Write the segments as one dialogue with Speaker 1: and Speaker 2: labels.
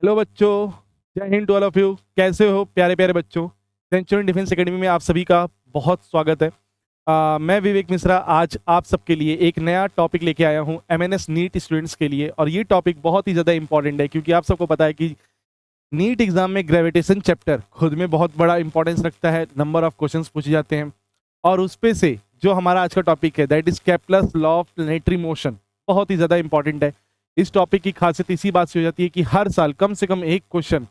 Speaker 1: Hello बच्चों, जय हिंद टू ऑल ऑफ यू। कैसे हो प्यारे प्यारे बच्चों। सेंचुरियन डिफेंस एकेडमी में आप सभी का बहुत स्वागत है। मैं विवेक मिश्रा आज आप सबके लिए एक नया टॉपिक लेके आया हूं एमएनएस नीट स्टूडेंट्स के लिए। और ये टॉपिक बहुत ही ज़्यादा इंपॉर्टेंट है क्योंकि आप सबको पता है कि नीट एग्जाम में ग्रेविटेशन चैप्टर खुद में बहुत बड़ा इंपॉर्टेंस रखता है। नंबर ऑफ क्वेश्चंस पूछे जाते हैं और उस पे से जो हमारा आज का टॉपिक है that is Kepler's law of planetary motion, बहुत ही ज़्यादा इंपॉर्टेंट है। इस टॉपिक की खासियत इसी बात से हो जाती है कि हर साल कम से कम एक क्वेश्चन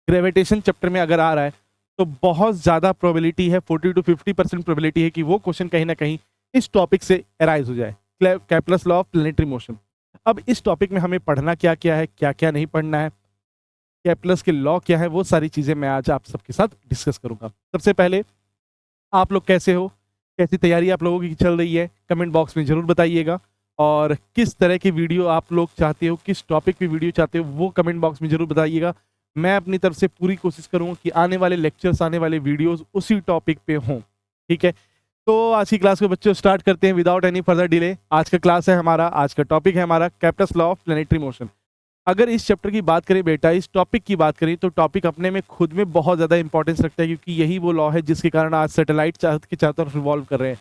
Speaker 1: ग्रेविटेशन चैप्टर में अगर आ रहा है तो बहुत ज़्यादा प्रोबेबिलिटी है, 40 to 50% प्रोबेबिलिटी है कि वो क्वेश्चन कहीं ना कहीं इस टॉपिक से अराइज हो जाए, Kepler's law of planetary motion. अब इस टॉपिक में हमें पढ़ना क्या क्या है, क्या क्या नहीं पढ़ना है, केप्लर्स के लॉ क्या है, वो सारी चीज़ें मैं आज आप सबके साथ डिस्कस करूंगा। सबसे पहले आप लोग कैसे हो, कैसी तैयारी आप लोगों की चल रही है, कमेंट बॉक्स में ज़रूर बताइएगा। और किस तरह की वीडियो आप लोग चाहते हो, किस टॉपिक पे वीडियो चाहते हो, वो कमेंट बॉक्स में ज़रूर बताइएगा। मैं अपनी तरफ से पूरी कोशिश करूँगा कि आने वाले लेक्चर्स, आने वाले वीडियोस उसी टॉपिक पे हों। ठीक है, तो आज की क्लास को बच्चों स्टार्ट करते हैं विदाउट एनी फर्दर डिले। आज का क्लास है हमारा, आज का टॉपिक है हमारा Kepler's law of planetary motion. अगर इस चैप्टर की बात करें बेटा, इस टॉपिक की बात करें तो टॉपिक अपने में खुद में बहुत ज़्यादा इंपॉर्टेंस रखता है क्योंकि यही वो लॉ है जिसके कारण आज सैटेलाइट चांद के चारों तरफ रिवॉल्व कर रहे हैं।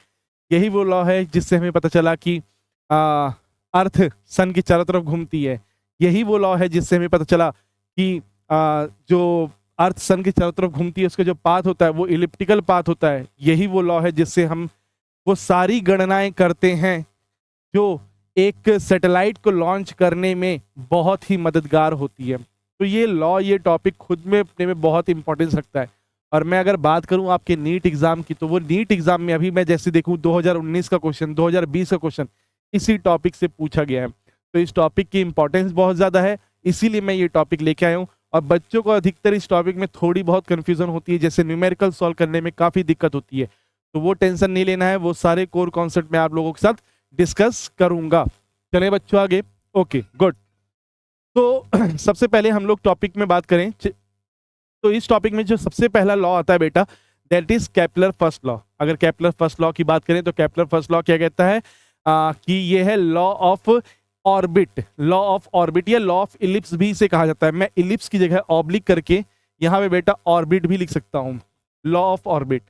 Speaker 1: यही वो लॉ है जिससे हमें पता चला कि अर्थ सन की चारों तरफ घूमती है। यही वो लॉ है जिससे हमें पता चला कि जो अर्थ सन की चारों तरफ घूमती है उसका जो पाथ होता है वो इलिप्टिकल पाथ होता है। यही वो लॉ है जिससे हम वो सारी गणनाएं करते हैं जो एक सैटेलाइट को लॉन्च करने में बहुत ही मददगार होती है। तो ये लॉ, ये टॉपिक खुद में अपने में बहुत इंपॉर्टेंस रखता है। और मैं अगर बात करूं आपके नीट एग्जाम की तो वो नीट एग्जाम में अभी मैं जैसे देखूं 2019 का क्वेश्चन, 2020 का क्वेश्चन इसी टॉपिक से पूछा गया है। तो इस टॉपिक की इंपॉर्टेंस बहुत ज़्यादा है, इसीलिए मैं ये टॉपिक लेके आया हूँ। और बच्चों को अधिकतर इस टॉपिक में थोड़ी बहुत कन्फ्यूजन होती है, जैसे न्यूमेरिकल सॉल्व करने में काफ़ी दिक्कत होती है। तो वो टेंशन नहीं लेना है, वो सारे कोर कॉन्सेप्ट मैं आप लोगों के साथ डिस्कस करूंगा। चले बच्चों आगे। Okay good. तो सबसे पहले हम लोग टॉपिक में बात करें तो इस टॉपिक में जो सबसे पहला लॉ आता है बेटा that is Kepler first law. अगर केप्लर फर्स्ट लॉ की बात करें तो केप्लर फर्स्ट लॉ क्या कहता है कि ये है law of orbit. Law of orbit या लॉ ऑफ इलिप्स भी इसे कहा जाता है। मैं इलिप्स की जगह ऑब्लिक करके यहाँ पे बेटा ऑर्बिट भी लिख सकता हूँ, लॉ ऑफ ऑर्बिट।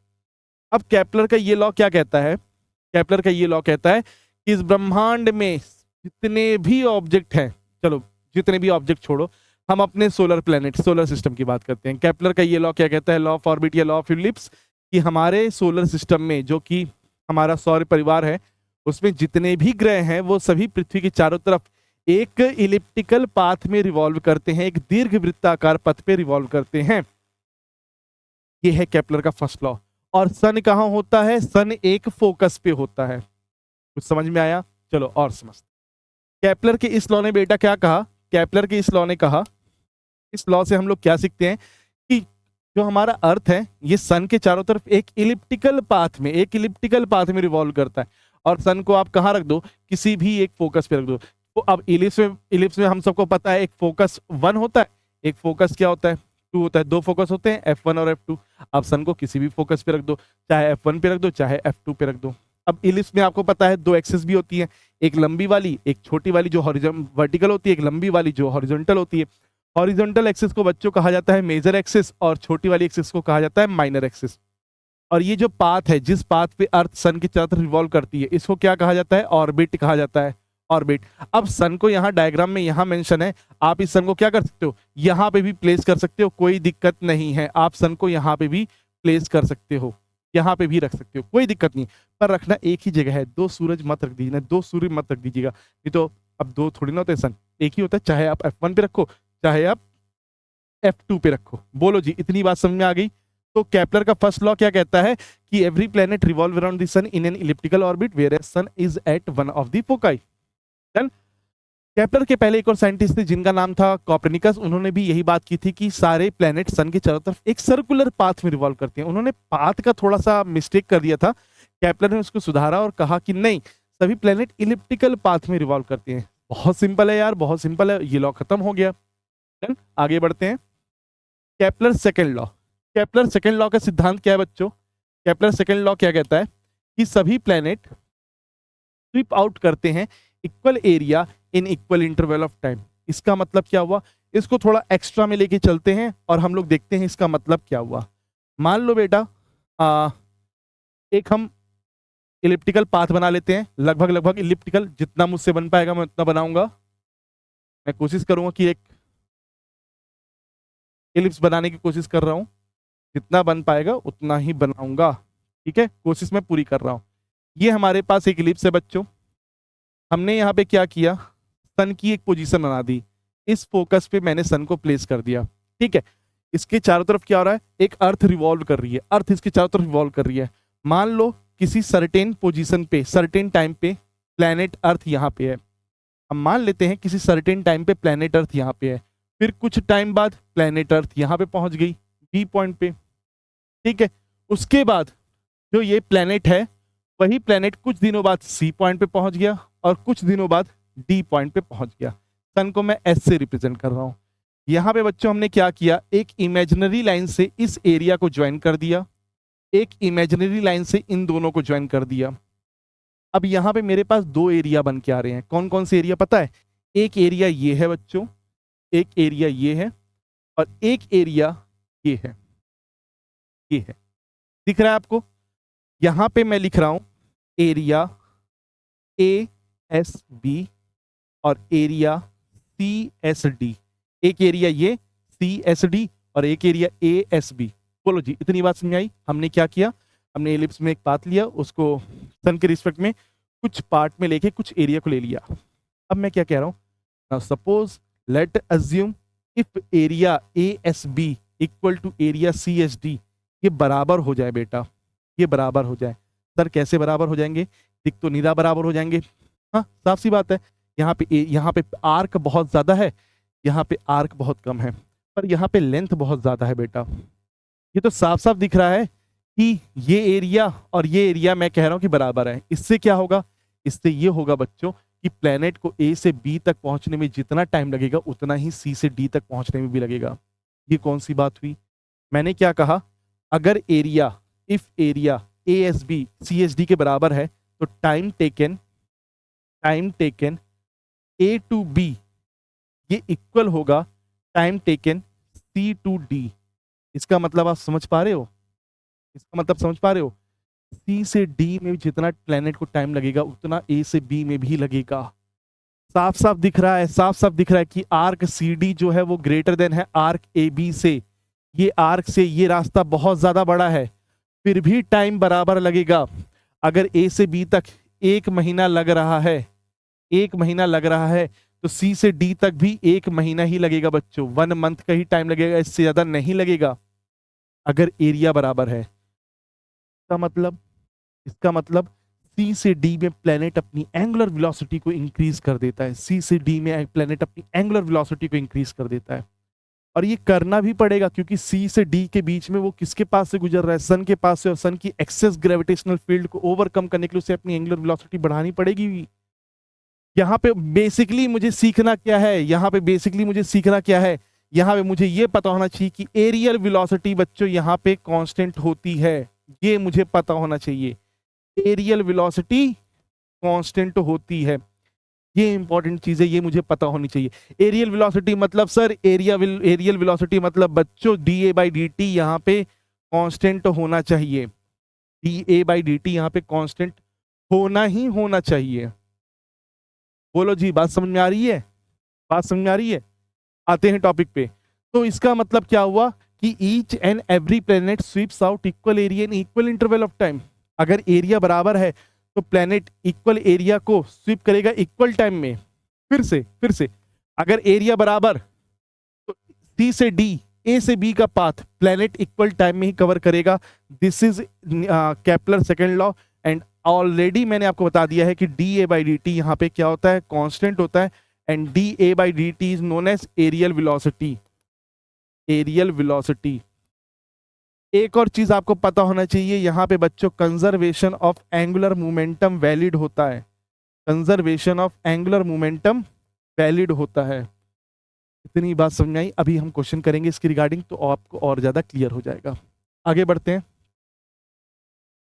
Speaker 1: अब केप्लर का ये लॉ क्या कहता है, केप्लर का ये लॉ कहता है कि इस ब्रह्मांड में जितने भी ऑब्जेक्ट हैं, चलो जितने भी ऑब्जेक्ट छोड़ो, हम अपने सोलर प्लेनेट, सोलर सिस्टम की बात करते हैं। केप्लर का ये लॉ क्या कहता है, लॉ ऑफ ऑर्बिट या लॉ ऑफ इलिप्स, कि हमारे सोलर सिस्टम में जो कि हमारा सौर परिवार है उसमें जितने भी ग्रह हैं वो सभी पृथ्वी के चारों तरफ एक इलिप्टिकल पाथ में रिवॉल्व करते हैं, एक दीर्घ वृत्ताकार पथ पे रिवॉल्व करते हैं। ये है केप्लर का फर्स्ट लॉ। और सन कहाँ होता है, सन एक फोकस पे होता है। कुछ समझ में आया? चलो और समझते। केप्लर के इस लॉ ने बेटा क्या कहा, केप्लर के इस लॉ ने कहा, इस लॉ से हम लोग क्या सीखते हैं कि जो हमारा अर्थ है ये सन के चारों तरफ एक इलिप्टिकल पाथ में, एक इलिप्टिकल पाथ में रिवॉल्व करता है। और सन को आप कहाँ रख दो, किसी भी एक फोकस पे रख दो। तो अब इलिप्स में हम सबको पता है एक फोकस 1 होता है, एक फोकस क्या होता है 2 होता है, 2 फोकस होते हैं F1 और F2। अब सन को किसी भी फोकस पे रख दो, चाहे F1 पे रख दो चाहे F2 पे रख दो। अब इलिप्स में आपको पता है 2 एक्सिस भी होती है, एक लंबी वाली एक छोटी वाली जो वर्टिकल होती है, एक लंबी वाली जो हॉरिजॉन्टल होती है। हॉरिजॉन्टल एक्सिस को बच्चों कहा जाता है मेजर एक्सिस और छोटी वाली एक्सिस को कहा जाता है माइनर एक्सिस। और ये जो पाथ है, जिस पाथ पे अर्थ सन की चारों तरफ रिवॉल्व करती है, इसको क्या कहा जाता है, ऑर्बिट कहा जाता है, ऑर्बिट। अब सन को यहाँ डायग्राम में यहाँ मेंशन है, आप इस सन को क्या कर सकते हो, यहाँ पे भी प्लेस कर सकते हो, कोई दिक्कत नहीं है। आप सन को यहाँ पे भी प्लेस कर सकते हो, यहाँ पे भी रख सकते हो, कोई दिक्कत नहीं। पर रखना एक ही जगह है, 2 सूरज मत रख दीजिए, 2 सूर्य मत रख दीजिएगा। नहीं तो अब 2 थोड़ी ना होते, सन एक ही होता है, चाहे आप F1 पे रखो चाहे आप F2 पे रखो। बोलो जी, इतनी बात समझ में आ गई? तो केप्लर का फर्स्ट लॉ क्या कहता है कि every planet revolve around the sun in an elliptical orbit where sun is at one of the foci. Done. Kepler के पहले एक और साइंटिस्ट थे जिनका नाम था कॉपरनिकस। उन्होंने भी यही बात की थी कि सारे प्लेनेट सन के चारों तरफ एक सर्कुलर पाथ में रिवॉल्व करते हैं। उन्होंने पाथ का थोड़ा सा मिस्टेक कर दिया था, केप्लर ने उसको सुधारा और कहा कि नहीं, सभी प्लेनेट इलिप्टिकल पाथ में रिवॉल्व करते हैं। बहुत सिंपल है यार, बहुत सिंपल है, ये लॉ खत्म हो गया। डन। आगे बढ़ते हैं। Kepler second law, Kepler second law का सिद्धांत क्या है बच्चों? केप्लर सेकेंड लॉ क्या कहता है कि सभी प्लेनेट स्वीप आउट करते हैं equal area in equal interval of time. इसका मतलब क्या हुआ, इसको थोड़ा एक्स्ट्रा में लेके चलते हैं और हम लोग देखते हैं इसका मतलब क्या हुआ। मान लो बेटा एक हम इलिप्टिकल पाथ बना लेते हैं, लगभग लगभग इलिप्टिकल, जितना मुझसे बन पाएगा मैं उतना बनाऊंगा। मैं कोशिश करूंगा कि एक इलिप्स बनाने की कोशिश कर रहा हूं, जितना बन पाएगा उतना ही बनाऊंगा। ठीक है, कोशिश मैं पूरी कर रहा हूं। ये हमारे पास एक इलिप्स है बच्चों। हमने यहाँ पे क्या किया, सन की एक पोजीशन बना दी, इस फोकस पे मैंने सन को प्लेस कर दिया। ठीक है, इसके चारों तरफ क्या हो रहा है, एक अर्थ रिवॉल्व कर रही है, अर्थ इसके चारों तरफ रिवॉल्व कर रही है। मान लो किसी सर्टेन पोजीशन पे, सर्टेन टाइम पे प्लैनेट अर्थ यहाँ पे है। हम मान लेते हैं किसी सर्टेन टाइम पे प्लैनेट अर्थ यहाँ पे है, फिर कुछ टाइम बाद प्लैनेट अर्थ यहाँ पे पहुंच गई बी पॉइंट पे। ठीक है, उसके बाद जो ये प्लैनेट है वही प्लैनेट कुछ दिनों बाद सी पॉइंट पे पहुंच गया और कुछ दिनों बाद डी पॉइंट पे पहुंच गया। सन को मैं एस से रिप्रेजेंट कर रहा हूं। यहाँ पे बच्चों हमने क्या किया, एक इमेजिनरी लाइन से इस एरिया को ज्वाइन कर दिया, एक इमेजिनरी लाइन से इन दोनों को ज्वाइन कर दिया। अब यहाँ पे मेरे पास दो एरिया बन के आ रहे हैं। कौन कौन से एरिया पता है, एक एरिया ये है बच्चों, एक एरिया ये है और एक एरिया ये है, ये है, दिख रहा है आपको। यहाँ पे मैं लिख रहा हूं एरिया ए एस बी और एरिया सी एस डी। एक एरिया ये सी एस डी और एक एरिया ए एस बी। बोलो जी, इतनी बात समझ आई। हमने क्या किया, हमने एलिप्स में एक पाथ लिया, उसको सन के रिस्पेक्ट में कुछ पार्ट में लेके कुछ एरिया को ले लिया। अब मैं क्या कह रहा हूँ, now suppose let assume if area A S B equal to area C S D, ये बराबर हो जाए बेटा, ये बराबर हो जाए। सर कैसे बराबर हो जाएंगे, दिख तो निरा बराबर हो जाएंगे। हाँ साफ सी बात है, यहाँ पे आर्क बहुत ज्यादा है, यहाँ पे आर्क बहुत कम है, पर यहाँ पे लेंथ बहुत ज्यादा है बेटा। ये तो साफ साफ दिख रहा है कि ये एरिया और ये एरिया मैं कह रहा हूं कि बराबर है। इससे क्या होगा, इससे ये होगा बच्चों कि प्लेनेट को ए से बी तक पहुंचने में जितना टाइम लगेगा उतना ही सी से डी तक पहुंचने में भी लगेगा। ये कौन सी बात हुई, मैंने क्या कहा, अगर area, if area A S B C S D के बराबर है तो time taken A to B ये इक्वल होगा time taken C to D. इसका मतलब आप समझ पा रहे हो, इसका मतलब समझ पा रहे हो, सी से डी में जितना प्लेनेट को टाइम लगेगा उतना ए से बी में भी लगेगा। साफ साफ दिख रहा है, साफ साफ दिख रहा है कि आर्क सी डी जो है वो ग्रेटर देन है आर्क ए बी से। ये आर्क से ये रास्ता बहुत ज्यादा बड़ा है, फिर भी टाइम बराबर लगेगा। अगर ए से बी तक 1 महीना लग रहा है, 1 महीना लग रहा है, तो सी से डी तक भी 1 महीना ही लगेगा बच्चों, 1 मंथ का ही टाइम लगेगा, इससे ज्यादा नहीं लगेगा अगर एरिया बराबर है। इसका मतलब सी से डी में प्लेनेट अपनी एंगुलर वेलोसिटी को इंक्रीज कर देता है, सी से डी में प्लेनेट अपनी एंगुलर वेलोसिटी को इंक्रीज कर देता है। और ये करना भी पड़ेगा क्योंकि सी से डी के बीच में वो किसके पास से गुजर रहा है, सन के पास से, और सन की एक्सेस ग्रेविटेशनल फील्ड को ओवरकम करने के लिए उसे अपनी एंगुलर वेलोसिटी बढ़ानी पड़ेगी। यहाँ पे बेसिकली मुझे सीखना क्या है, यहाँ पे बेसिकली मुझे सीखना क्या है, यहाँ पे मुझे ये पता होना चाहिए कि एरियल वेलोसिटी बच्चों यहाँ पे कांस्टेंट होती है, ये मुझे पता होना चाहिए। एरियल वेलोसिटी कांस्टेंट होती है, ये इंपॉर्टेंट चीज है, ये मुझे पता होनी चाहिए। एरियल वेलोसिटी मतलब सर एरियल वेलोसिटी मतलब बच्चों D A by D T यहाँ पे कांस्टेंट होना चाहिए, D A by D T यहाँ पे कांस्टेंट होना ही होना चाहिए। बोलो जी, बात समझ में आ रही है, बात समझ में आ रही है। आते हैं टॉपिक पे। तो इसका मतलब क्या हुआ कि each and every planet sweeps out equal area in equal interval of time. अगर एरिया बराबर है तो प्लेनेट इक्वल एरिया को स्वीप करेगा इक्वल टाइम में। फिर से अगर एरिया बराबर तो सी से डी, ए से बी का पाथ प्लेनेट इक्वल टाइम में ही कवर करेगा। This is Kepler second law and already मैंने आपको बता दिया है कि D A by D T यहाँ पे क्या होता है, कांस्टेंट होता है, and D A by D T is known as areal velocity. Areal velocity. एक और चीज आपको पता होना चाहिए, यहाँ पे बच्चों conservation of angular momentum valid होता है, conservation of angular momentum valid होता है। इतनी बात समझ आई। अभी हम क्वेश्चन करेंगे इसकी रिगार्डिंग तो आपको और ज्यादा क्लियर हो जाएगा। आगे बढ़ते हैं।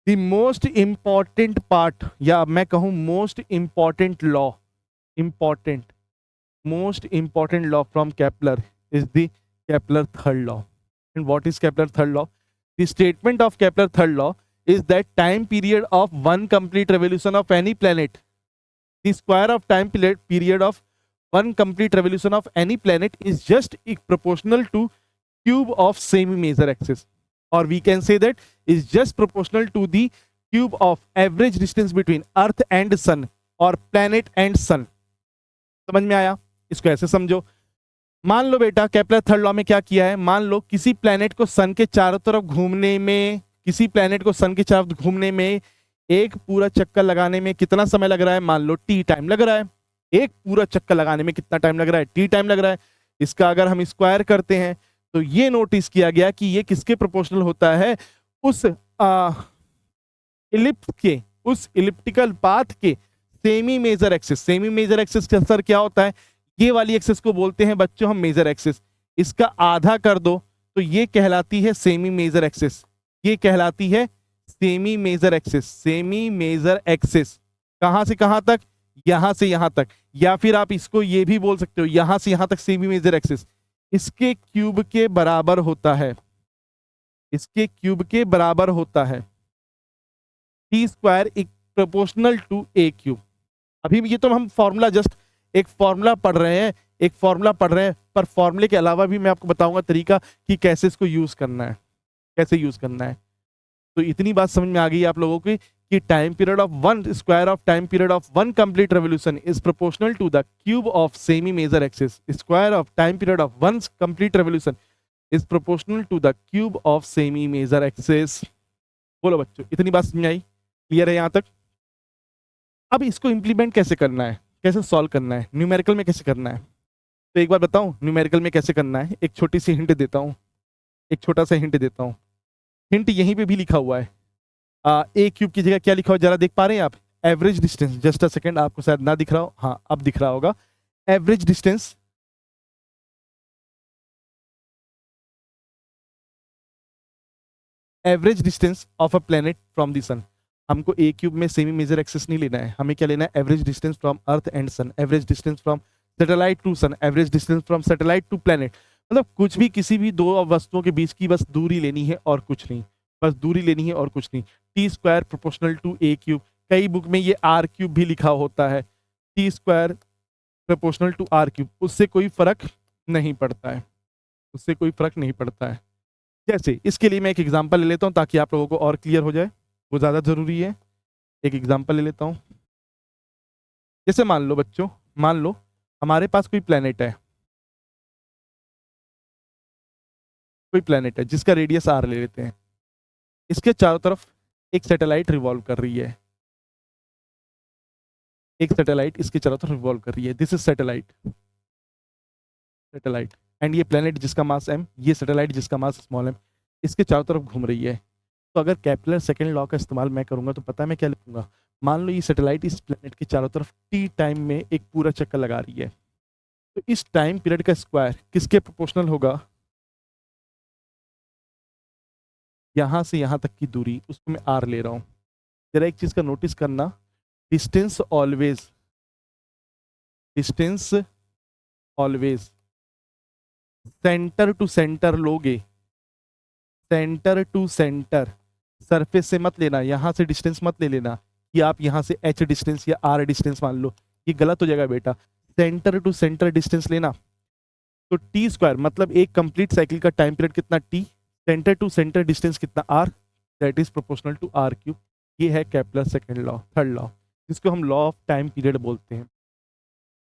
Speaker 1: द मोस्ट इंपॉर्टेंट पार्ट, या मैं कहूं most important law, most important law from Kepler is the Kepler third law. And what is Kepler third law? The statement of Kepler third law is that time period of one complete revolution of any planet, the square of time period of one complete revolution of any planet is just proportional to cube of semi major axis, or we can say that is just proportional to the cube of average distance between earth and sun और planet and sun. समझ में आया? इसको ऐसे समझो, मान लो बेटा Kepler third law में क्या किया है, मान लो किसी प्लेनेट को सन के चारों तरफ घूमने में, किसी प्लेनेट को सन के चारों तरफ घूमने में एक पूरा चक्कर लगाने में कितना समय लग रहा है, मान लो टी टाइम लग रहा है। एक पूरा चक्कर लगाने में कितना टाइम लग रहा है, टी टाइम लग रहा है। इसका अगर हम स्क्वायर करते हैं तो ये नोटिस किया गया कि ये किसके प्रोपोर्शनल होता है, उस इलिप्स के, उस इलिप्टिकल पाथ के semi major axis. Semi major axis का सर क्या होता है, ये वाली एक्सिस को बोलते हैं बच्चों हम मेजर एक्सिस। इसका आधा कर दो तो ये कहलाती है सेमी मेजर एक्सिस, ये कहलाती है semi major axis. Semi major axis कहां से कहां तक, यहां से यहां तक, या फिर आप इसको ये भी बोल सकते हो यहां से यहां तक सेमी मेजर एक्सिस इसके क्यूब के बराबर होता है, इसके क्यूब के बराबर होता है। T square proportional to A cube. अभी ये तो हम फॉर्मूला जस्ट एक फॉर्मूला पढ़ रहे हैं, एक फॉर्मूला पढ़ रहे हैं, पर फॉर्मूले के अलावा भी मैं आपको बताऊंगा तरीका कि कैसे इसको यूज करना है, कैसे यूज करना है। तो इतनी बात समझ में आ गई आप लोगों की कि time period of one square of time period of one complete revolution is proportional to the cube of semi major axis. Square of time period of one complete revolution is proportional to the cube of semi major axis. बोलो बच्चों, इतनी बात समझ में आई? Clear है यहां तक? अब इसको इंप्लीमेंट कैसे करना है, कैसे सॉल्व करना है, न्यूमेरिकल में कैसे करना है, तो एक बार बताऊं न्यूमेरिकल में कैसे करना है। एक छोटी सी हिंट देता हूं, एक छोटा सा हिंट देता हूं। हिंट यहीं पे भी लिखा हुआ है, ए क्यूब की जगह क्या लिखा हुआ जरा देख पा रहे हैं आप? Average distance. Just a second, आपको शायद ना दिख रहा हो, हाँ अब दिख रहा होगा। Average distance, average distance of a planet from the sun. हमको ए क्यूब में सेमी मेजर एक्सिस नहीं लेना है, हमें क्या लेना है? Average distance from earth and sun, average distance from satellite to sun, average distance from satellite to planet. मतलब कुछ भी, किसी भी दो वस्तुओं के बीच की बस दूरी लेनी है और कुछ नहीं, बस दूरी लेनी है और कुछ नहीं। T square proportional to A cube, कई बुक में ये आर क्यूब भी लिखा होता है। T square proportional to R cube, उससे कोई फर्क नहीं पड़ता है, उससे कोई फर्क नहीं पड़ता है। जैसे इसके लिए मैं एक एग्जांपल ले लेता हूं ताकि आप लोगों को और क्लियर हो जाए, वो ज़्यादा ज़रूरी है। एक एग्जांपल ले लेता हूं। जैसे मान लो बच्चों, मान लो हमारे पास कोई प्लेनेट है, कोई प्लेनेट है जिसका रेडियस आर ले लेते हैं। इसके चारों तरफ एक सैटेलाइट रिवॉल्व कर रही है, एक सैटेलाइट इसके चारों तरफ रिवॉल्व कर रही है। This is satellite, satellite and ये प्लेनेट जिसका मास m, ये सैटेलाइट जिसका मास स्मॉल m, इसके चारों तरफ घूम रही है। तो अगर केपलर सेकेंड लॉ का इस्तेमाल मैं करूंगा तो पता है मैं क्या लिखूंगा? मान लो ये सैटेलाइट इस प्लेनेट के चारों तरफ टी टाइम में एक पूरा चक्कर लगा रही है, तो इस टाइम पीरियड का स्क्वायर किसके प्रोपोर्शनल होगा? यहां से यहां तक की दूरी, उसको मैं आर ले रहा हूं। जरा एक चीज का नोटिस करना, distance always, distance always centre to centre लोगे, सेंटर टू सेंटर, सरफेस से मत लेना, यहां से डिस्टेंस मत ले लेना कि आप यहां से h डिस्टेंस या r डिस्टेंस मान लो, ये गलत हो जाएगा बेटा। सेंटर टू सेंटर डिस्टेंस लेना। तो टी स्क्वायर मतलब एक कंप्लीट साइकिल का टाइम पीरियड कितना t, centre to centre distance कितना r, that is proportional to r cube. ये है Kepler second law, third law, जिसको हम लॉ ऑफ टाइम पीरियड बोलते हैं।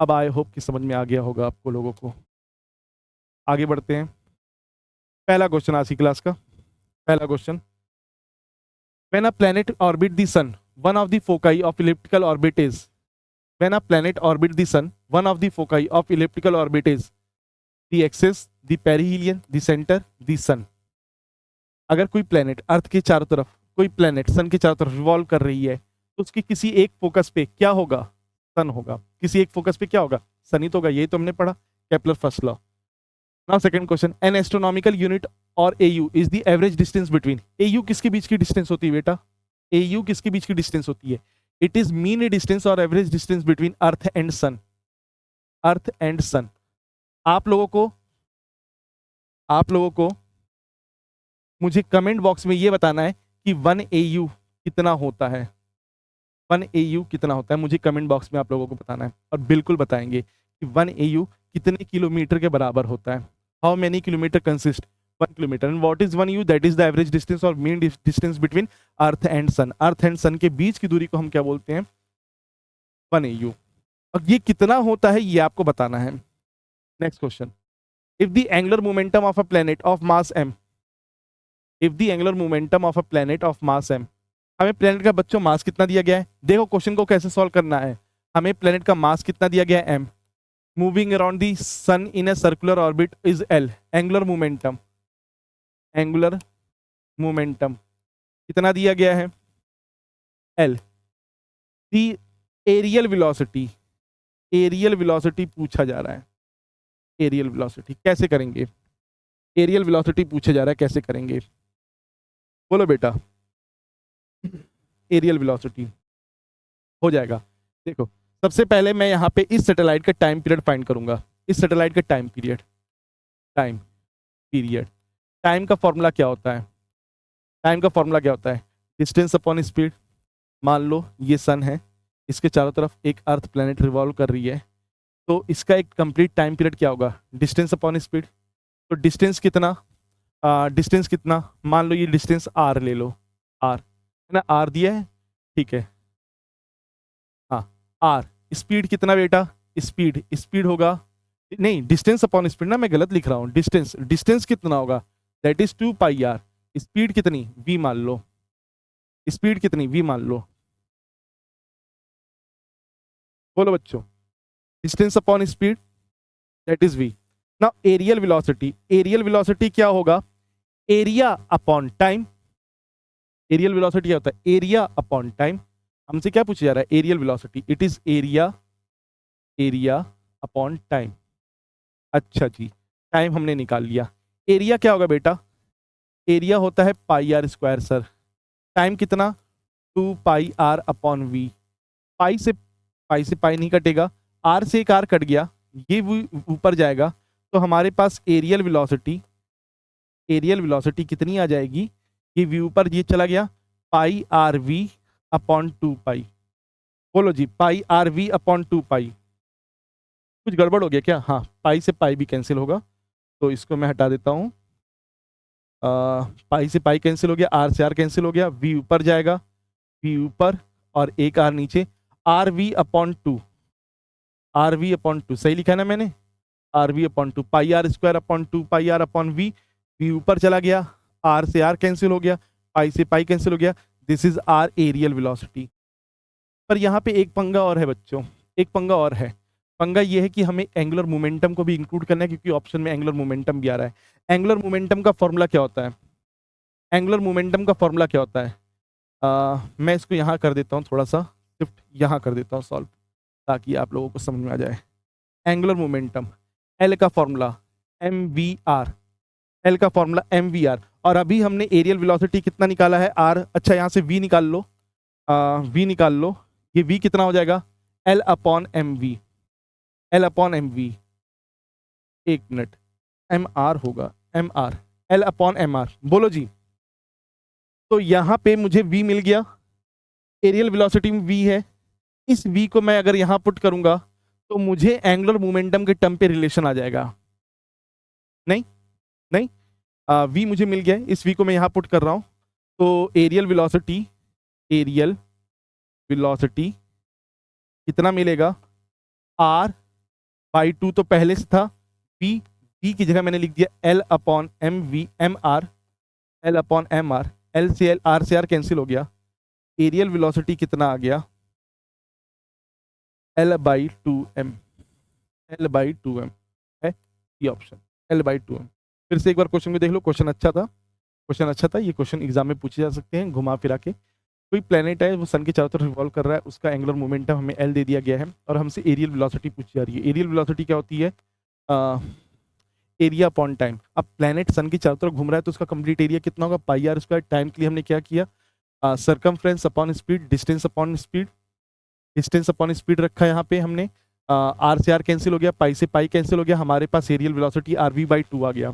Speaker 1: अब आई होप कि समझ में आ गया होगा आपको लोगों को। आगे बढ़ते हैं। पहला क्वेश्चन आज की क्लास का, पहला question, when a planet orbit the sun, one of the foci of elliptical orbit is, when a planet orbit the sun, one of the foci of elliptical orbit is the axis, the perihelion, the centre, the sun. अगर कोई planet earth के चारों तरफ, कोई planet सन के चारों तरफ revolve कर रही है तो उसकी किसी एक फोकस पे क्या होगा? सन होगा। किसी एक फोकस पे क्या होगा? सन ही तो होगा, यही तो हमने पढ़ा Kepler first law. Now second question, N astronomical unit और AU is the average distance between. AU किसके बीच की डिस्टेंस होती है बेटा? AU किसके बीच की डिस्टेंस होती है? इट इज मीन डिस्टेंस और average distance between earth and sun, earth and sun. आप लोगों को आप लोगों को मुझे कमेंट बॉक्स में ये बताना है कि 1 AU कितना होता है। 1 AU कितना होता है, मुझे कमेंट बॉक्स में आप लोगों को बताना है, और बिल्कुल बताएंगे कि 1 AU कितने किलोमीटर के बराबर होता है। How many kilometre consist 1 kilometre, and what is 1 AU, that is the average distance और mean distance between earth and sun. Earth and sun के बीच की दूरी को हम क्या बोलते हैं, 1 AU। अब ये कितना होता है ये आपको बताना है। Next question, if the angular momentum of a planet of mass m, if the angular momentum of a planet of mass m, हमें प्लेनेट का बच्चों मास कितना दिया गया है, देखो क्वेश्चन को कैसे सॉल्व करना है। हमें प्लेनेट का मास कितना दिया गया है, m, moving around the sun in a circular orbit is l, angular momentum, angular momentum कितना दिया गया है, l। The areal velocity, areal velocity पूछा जा रहा है, एरियल वेलोसिटी कैसे करेंगे, एरियल वेलोसिटी पूछा जा रहा है कैसे करेंगे, बोलो बेटा। एरियल वेलोसिटी हो जाएगा, देखो सबसे पहले मैं यहाँ पे इस सैटेलाइट का टाइम पीरियड फाइंड करूंगा, इस सैटेलाइट का time period, time period, time का फॉर्मूला क्या होता है, टाइम का फॉर्मूला क्या होता है, डिस्टेंस अपॉन स्पीड। मान लो ये सन है, इसके चारों तरफ एक अर्थ प्लेनेट रिवॉल्व कर रही है, तो इसका एक कंप्लीट टाइम पीरियड क्या होगा, डिस्टेंस अपॉन स्पीड। तो डिस्टेंस कितना, डिस्टेंस कितना, मान लो ये डिस्टेंस r ले लो, r है ना, r दिया है, ठीक है, हाँ r। स्पीड कितना बेटा, स्पीड, स्पीड होगा, नहीं डिस्टेंस अपॉन स्पीड ना, मैं गलत लिख रहा हूँ, डिस्टेंस, डिस्टेंस कितना होगा, that is 2 pi r। Speed कितनी, v मान लो, स्पीड कितनी, v मान लो, बोलो बच्चों, distance upon speed that is v। Now aerial velocity, areal velocity क्या होगा, area upon time. Areal velocity क्या होता है, एरिया अपॉन टाइम। हमसे क्या पूछा जा रहा है, areal velocity, it is area, area upon time. अच्छा जी, टाइम हमने निकाल लिया। एरिया क्या होगा बेटा, एरिया होता है पाई आर स्क्वायर सर। टाइम कितना, 2 पाई आर अपॉन वी। पाई से पाई नहीं कटेगा, आर से एक आर कट गया, ये ऊपर जाएगा, तो हमारे पास एरियल वेलोसिटी, एरियल वेलोसिटी कितनी आ जाएगी, ये वी ऊपर ये चला गया, पाई आर वी अपॉन 2 पाई। बोलो जी, पाई आर वी अपॉन 2 पाई। कुछ गड़बड़ हो गया क्या, हाँ पाई से पाई भी कैंसिल होगा, तो इसको मैं हटा देता हूँ। पाई से पाई कैंसिल हो गया, आर से आर कैंसिल हो गया, वी ऊपर जाएगा, वी ऊपर और एक आर नीचे, R V upon 2, R V upon 2 सही लिखा है ना मैंने, R V upon 2, pi R square upon 2 pi R upon V. V ऊपर चला गया, आर से आर कैंसिल हो गया, पाई से पाई कैंसिल हो गया, this is R areal velocity. पर यहाँ पे एक पंगा और है बच्चों, एक पंगा और है। पंगा ये है कि हमें एंगुलर मोमेंटम को भी इंक्लूड करना है, क्योंकि ऑप्शन में एंगुलर मोमेंटम भी आ रहा है। एंगुलर मोमेंटम का फॉर्मूला क्या होता है, एंगुलर मोमेंटम का फॉर्मूला क्या होता है, मैं इसको यहाँ कर देता हूँ, थोड़ा सा शिफ्ट यहाँ कर देता हूँ सॉल्व, ताकि आप लोगों को समझ में आ जाए। एंगुलर मोमेंटम, एल का formula M V R, L का फॉर्मूला एम वी आर, और अभी हमने एरियल वेलोसिटी कितना निकाला है, आर। अच्छा यहाँ से वी निकाल लो, वी निकाल लो, ये वी कितना हो जाएगा, L upon M V, L upon M V, एक मिनट, एम आर होगा, M R, L upon M R, बोलो जी। तो यहाँ पे मुझे v मिल गया, एरियल वेलोसिटी में v है, इस v को मैं अगर यहाँ पुट करूंगा तो मुझे एंगुलर मोमेंटम के टर्म पे रिलेशन आ जाएगा, नहीं नहीं, v मुझे मिल गया, इस v को मैं यहाँ पुट कर रहा हूँ, तो एरियल वेलोसिटी, एरियल वेलोसिटी कितना मिलेगा, r/2 तो पहले से था, v की जगह मैंने लिख दिया l upon M V, M R, l upon M R, L से एल, आर से आर कैंसिल हो गया, एरियल वेलोसिटी कितना आ गया, L/2m, L/2m है ये ऑप्शन, L/2m। फिर से एक बार क्वेश्चन को देख लो, क्वेश्चन अच्छा था, क्वेश्चन अच्छा था, ये क्वेश्चन एग्जाम में पूछे जा सकते हैं घुमा फिरा के। कोई प्लेनेट है वो सन के चारों तरफ रिवॉल्व कर रहा है, उसका एंगुलर मोमेंटम हमें L दे दिया गया है, और हमसे एरियल वेलोसिटी पूछी जा रही है। एरियल वेलोसिटी क्या होती है, एरिया अपॉन टाइम। अब प्लेनेट सन के चारों तरफ घूम रहा है, तो उसका कंप्लीट एरिया कितना होगा, पाई आर स्क्वायर। टाइम के लिए हमने क्या किया, circumference upon speed, distance upon speed, distance upon speed रखा है यहाँ पे हमने, आर से आर कैंसिल हो गया, पाई से पाई कैंसिल हो गया, हमारे पास areal velocity R V by 2 आ गया।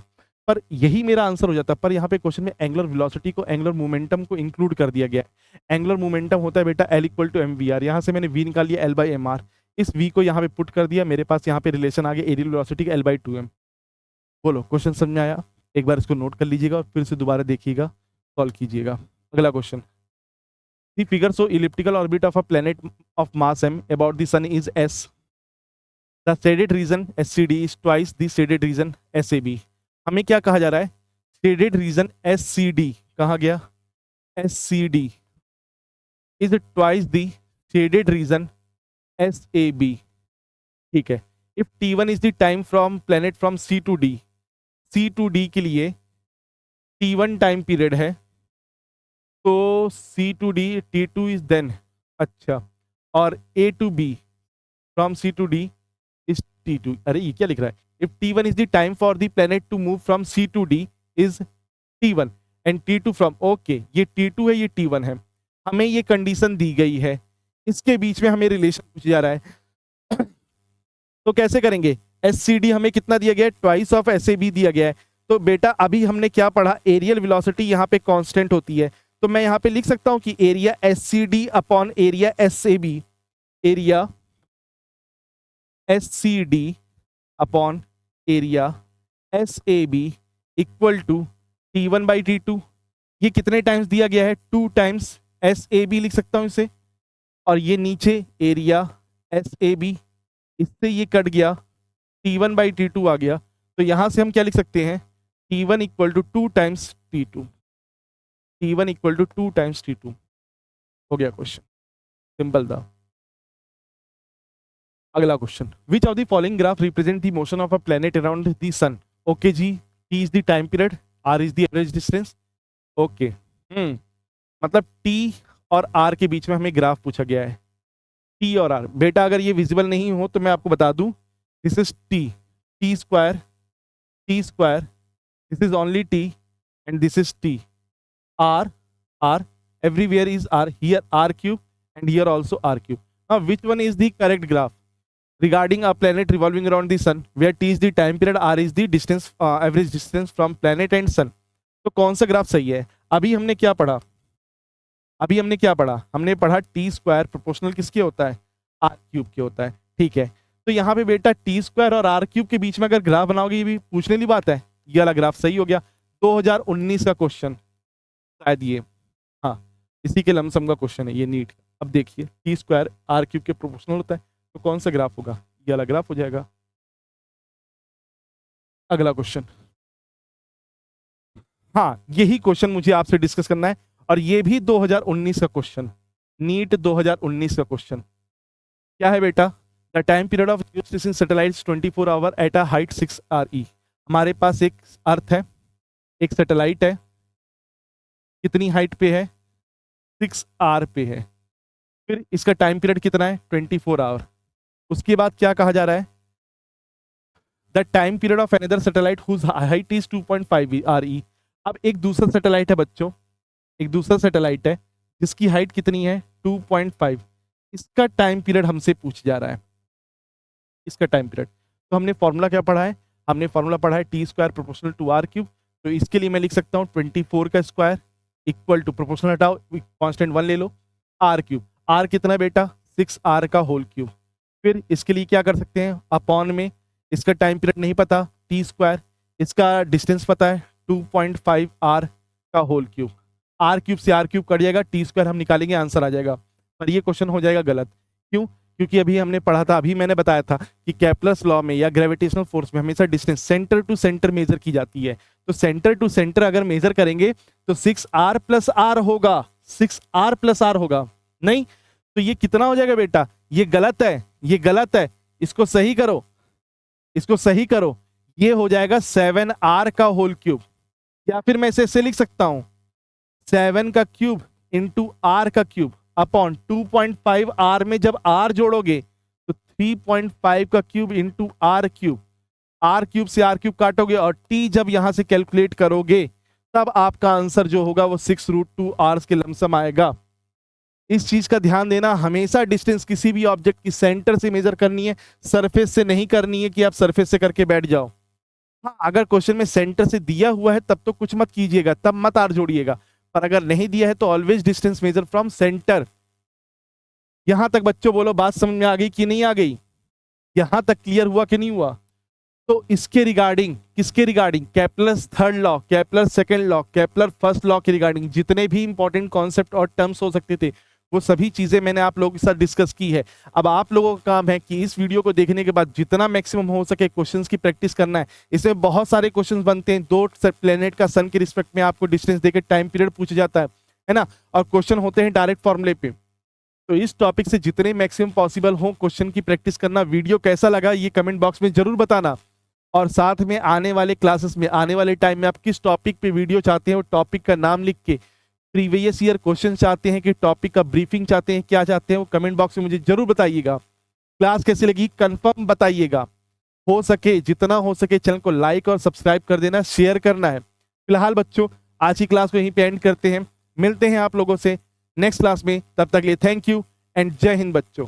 Speaker 1: पर यही मेरा आंसर हो जाता। पर यहाँ पे क्वेश्चन में एंगुलर वेलोसिटी को, एंगुलर मोमेंटम को इंक्लूड कर दिया गया है। एंगुलर मोमेंटम होता है बेटा L इक्वल टू mvr, यहाँ से मैंने v निकाल लिया L/mr, इस v को यहाँ पे पुट कर दिया, मेरे पास यहाँ पे रिलेशन आ गया एरियल वेलोसिटी का L/2m। बोलो क्वेश्चन समझ में आया? एक बार इसको नोट कर लीजिएगा और फिर से दोबारा देखिएगा, सॉल्व कीजिएगा। अगला question, the figure so elliptical orbit of a planet of mass m about the sun is s, the shaded region SCD is twice the shaded region SAB। हमें क्या कहा जा रहा है? शेडेड रीजन SCD कहा गया, SCD is twice the shaded region SAB। ठीक है, if T1 is the time from planet from C to D, C to D के लिए T1 टाइम पीरियड है, तो C to D T2 is then, अच्छा, और A to B from C to D is T2। अरे ये क्या लिख रहा है? If T1 is the time for the planet to move from C to D is T1 and T2 from, okay ये T2 है, ये T1 है, हमें ये कंडीशन दी गई है, इसके बीच में हमें रिलेशन पूछा जा रहा है। तो कैसे करेंगे? SCD हमें कितना दिया गया है? ट्वाइस ऑफ SAB दिया गया है। तो बेटा अभी हमने क्या पढ़ा? एरियल वेलोसिटी यहाँ पे कांस्टेंट होती है, तो मैं यहाँ पे लिख सकता हूँ कि area SCD upon area SAB, area SCD upon area SAB equal to T1/T2। ये कितने टाइम्स दिया गया है? 2 टाइम्स SAB लिख सकता हूँ इसे, और ये नीचे एरिया SAB, इससे ये कट गया, T1/T2 आ गया। तो यहां से हम क्या लिख सकते हैं? T1 equal to 2 times T2, T1 equal to 2 times T2। हो गया क्वेश्चन, सिंपल था। अगला question, which of the following graph represent the motion of a planet around the sun? Okay जी, T is the time period, R is the average distance. Okay, मतलब T और R के बीच में हमें graph पूछा गया है, T और R। बेटा अगर ये विजिबल नहीं हो तो मैं आपको बता दूं, this is T square, this is only T and this is T, R, everywhere is R, here R cube and here also R cube. Now which one is the correct graph regarding a planet revolving around the sun, where T is the time period, R is the distance, average distance from planet and sun? तो कौन सा graph सही है? अभी हमने क्या पढ़ा? हमने पढ़ा T स्क्वायर प्रोपोर्शनल किसके होता है? R क्यूब के होता है। ठीक है, तो यहाँ पे बेटा T स्क्वायर और R क्यूब के बीच में अगर ग्राफ बनाओगे, ये भी पूछने वाली बात है, ये वाला ग्राफ सही हो गया। 2019 का क्वेश्चन शायद ये, हाँ इसी के लमसम का क्वेश्चन है ये, नीट। अब देखिए T स्क्वायर R क्यूब के प्रोपोर्शनल होता है, तो कौन सा ग्राफ होगा? ये वाला ग्राफ हो जाएगा। अगला क्वेश्चन, हाँ यही क्वेश्चन मुझे आपसे डिस्कस करना है, और ये भी 2019 का क्वेश्चन, नीट 2019 का क्वेश्चन। क्या है बेटा? The time period of geostation satellites 24 hour at a height 6 RE। हमारे पास एक अर्थ है, एक सैटेलाइट है, कितनी हाइट पे है? 6 R पे है। फिर इसका टाइम पीरियड कितना है? 24 आवर। उसके बाद क्या कहा जा रहा है? The time period of another satellite whose height is 2.5 RE। अब एक दूसरा सैटेलाइट है बच्चों, एक दूसरा सैटेलाइट है जिसकी हाइट कितनी है? 2.5। इसका टाइम पीरियड हमसे पूछ जा रहा है, इसका टाइम पीरियड। तो हमने फॉर्मूला क्या पढ़ा है? हमने फॉर्मूला पढ़ा है T square proportional to R cube. तो इसके लिए मैं लिख सकता हूँ 24 का स्क्वायर इक्वल टू, प्रोपोर्शनल हटाओ, कांस्टेंट 1 ले लो, R क्यूब। R कितना है बेटा? 6 R का होल क्यूब। फिर इसके लिए क्या कर सकते हैं? अपॉन में, इसका टाइम पीरियड नहीं पता, T स्क्वायर, इसका डिस्टेंस पता है 2.5 R का होल क्यूब। R क्यूब से R क्यूब कट जाएगा, T स्क्वायर हम निकालेंगे, आंसर आ जाएगा। पर ये क्वेश्चन हो जाएगा गलत। क्यों? क्योंकि अभी हमने पढ़ा था, अभी मैंने बताया था कि केप्लर्स लॉ में या ग्रेविटेशनल फोर्स में हमेशा distance centre to centre measure की जाती है। तो सेंटर टू सेंटर अगर मेजर करेंगे तो 6R प्लस R होगा, 6R प्लस R होगा, नहीं तो ये कितना हो जाएगा बेटा? ये गलत है, ये गलत है, इसको सही करो, इसको सही करो। ये हो जाएगा 7R का होल क्यूब, या फिर मैं इसे लिख सकता हूं 7 का क्यूब इंटू R का क्यूब अपॉन 2.5 R में जब R जोड़ोगे तो 3.5 का cube into R cube. R cube से R क्यूब काटोगे और T जब यहां से कैलकुलेट करोगे तब आपका आंसर जो होगा वो 6√2R के लमसम आएगा। इस चीज का ध्यान देना, हमेशा डिस्टेंस किसी भी ऑब्जेक्ट की सेंटर से मेजर करनी है, सरफेस से नहीं करनी है कि आप सरफेस से करके बैठ जाओ। हाँ, अगर क्वेश्चन में सेंटर से दिया हुआ है तब तो कुछ मत कीजिएगा, तब मत आर जोड़िएगा। पर अगर नहीं दिया है तो always distance measure from centre. यहां तक बच्चों बोलो बात समझ में आ गई कि नहीं आ गई? यहां तक क्लियर हुआ कि नहीं हुआ? तो इसके रिगार्डिंग, किसके regarding? Kepler's third law, Kepler second law, Kepler first law के रिगार्डिंग जितने भी इंपॉर्टेंट कॉन्सेप्ट और टर्म्स हो सकते थे वो सभी चीजें मैंने आप लोगों के साथ डिस्कस की है। अब आप लोगों का काम है कि इस वीडियो को देखने के बाद जितना मैक्सिमम हो सके क्वेश्चंस की प्रैक्टिस करना है। इसमें बहुत सारे क्वेश्चंस बनते हैं, दो प्लेनेट का सन के रिस्पेक्ट में आपको डिस्टेंस देकर टाइम पीरियड पूछा जाता है ना, और क्वेश्चन होते हैं डायरेक्ट फॉर्मूले पे। तो इस टॉपिक से जितने मैक्सिमम पॉसिबल हो क्वेश्चन की प्रैक्टिस करना। वीडियो कैसा लगा ये कमेंट बॉक्स में जरूर बताना, और साथ में आने वाले क्लासेस में, आने वाले टाइम में आप किस टॉपिक पे वीडियो चाहते हैं वो टॉपिक का नाम लिख के, प्रीवियस ईयर क्वेश्चन चाहते हैं कि टॉपिक का ब्रीफिंग चाहते हैं, क्या चाहते हैं वो कमेंट बॉक्स में मुझे जरूर बताइएगा। क्लास कैसी लगी कंफर्म बताइएगा। हो सके जितना हो सके चैनल को लाइक और सब्सक्राइब कर देना, शेयर करना है। फिलहाल बच्चों आज की क्लास को यहीं पे एंड करते हैं, मिलते हैं आप लोगों से नेक्स्ट क्लास में। तब तक के लिए थैंक यू एंड जय हिंद बच्चों।